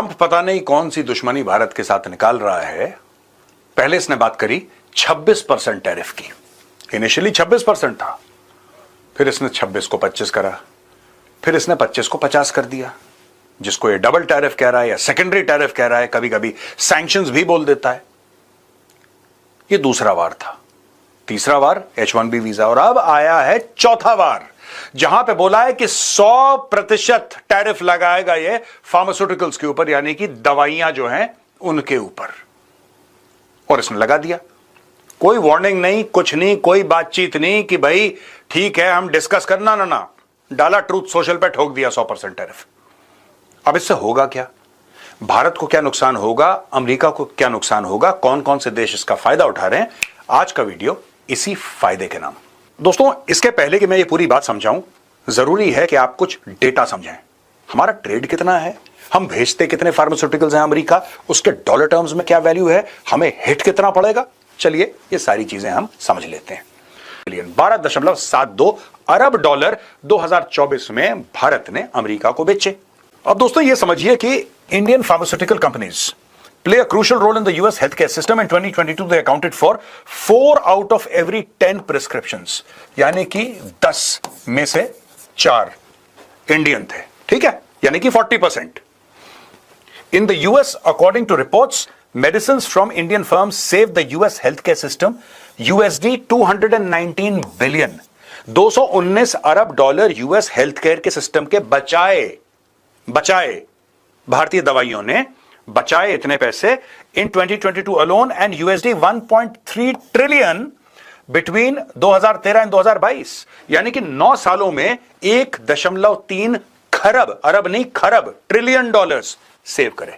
Trump पता नहीं कौन सी दुश्मनी भारत के साथ निकाल रहा है। पहले इसने बात करी 26% टैरिफ की। इनिशियली 26% था, फिर इसने 26 को 25 करा, फिर इसने 25 को 50 कर दिया, जिसको ये डबल टैरिफ कह रहा है या सेकेंडरी टैरिफ कह रहा है, कभी कभी सैंक्शंस भी बोल देता है। ये दूसरा वार था। तीसरा वार H1B वीजा, और अब आया है चौथा वार, जहां पे बोला है कि 100% टैरिफ लगाएगा ये फार्मास्यूटिकल्स के ऊपर, यानी कि दवाइयां जो हैं उनके ऊपर। और इसने लगा दिया, कोई वार्निंग नहीं, कुछ नहीं, कोई बातचीत नहीं कि भाई ठीक है हम डिस्कस करना ना, डाला ट्रूथ सोशल पे, ठोक दिया 100% टैरिफ। अब इससे होगा क्या? भारत को क्या नुकसान होगा, अमेरिका को क्या नुकसान होगा, कौन कौन से देश इसका फायदा उठा रहे हैं, आज का वीडियो इसी फायदे के नाम। दोस्तों, इसके पहले कि मैं ये पूरी बात समझाऊं, जरूरी है कि आप कुछ डेटा समझें। हमारा ट्रेड कितना है, हम भेजते कितने फार्मास्यूटिकल्स हैं अमेरिका, उसके डॉलर टर्म्स में क्या वैल्यू है, हमें हिट कितना पड़ेगा, चलिए ये सारी चीजें हम समझ लेते हैं। 12.72 अरब डॉलर 2024 में भारत ने अमेरिका को बेचे। अब दोस्तों ये समझिए कि Indian pharmaceutical companies play a crucial role in the US healthcare system. In 2022 they accounted for 4 out of every 10 prescriptions, यानी कि 10 में से 4 इंडियन थे, ठीक है, यानी कि 40%. In the US, according to reports, medicines from Indian firms saved the US healthcare system USD 219 billion, 219 Arab dollar US healthcare के सिस्टम के बचाए भारतीय दवाइयों ने बचाए इतने पैसे इन 2022 alone, and USD 1.3 trillion between 2013 and 2022, यानी कि 9 सालों में 1.3 खरब, अरब नहीं खरब, ट्रिलियन डॉलर्स सेव करे।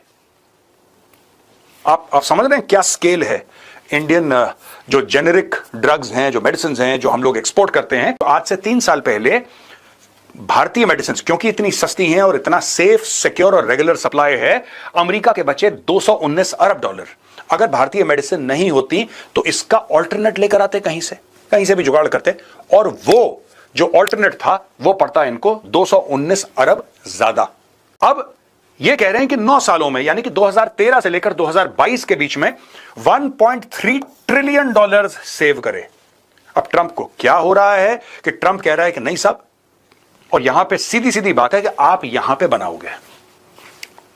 आप समझ रहे हैं क्या स्केल है? इंडियन जो जेनेरिक ड्रग्स हैं, जो मेडिसिन हैं, जो हम लोग एक्सपोर्ट करते हैं, तो आज से 3 साल पहले भारतीय मेडिसिन क्योंकि इतनी सस्ती हैं और इतना सेफ, सिक्योर और रेगुलर सप्लाई है, अमेरिका के बचे 219 अरब डॉलर। अगर भारतीय मेडिसिन नहीं होती तो इसका ऑल्टरनेट लेकर आते, कहीं से भी जुगाड़ करते, और वो जो ऑल्टरनेट था वो पड़ता इनको 219 अरब ज्यादा। अब ये कह रहे हैं कि 9 सालों में, यानी कि 2013 से लेकर 2022 के बीच में 1.3 ट्रिलियन डॉलर सेव करे। अब ट्रंप को क्या हो रहा है कि ट्रंप कह रहा है कि नहीं साहब, और यहां पे सीधी बात है कि आप यहां पे बनाओगे।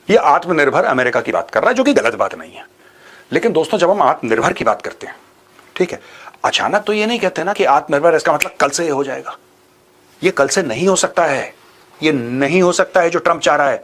ये आत्मनिर्भर अमेरिका की बात कर रहा है, जो कि गलत बात नहीं है। लेकिन दोस्तों, जब हम आत्मनिर्भर की बात करते हैं, ठीक है, अचानक तो ये नहीं कहते ना कि आत्मनिर्भर इसका मतलब कल से ये हो जाएगा। ये कल से नहीं हो सकता है, ये नहीं हो सकता है जो ट्रंप चाह रहा है।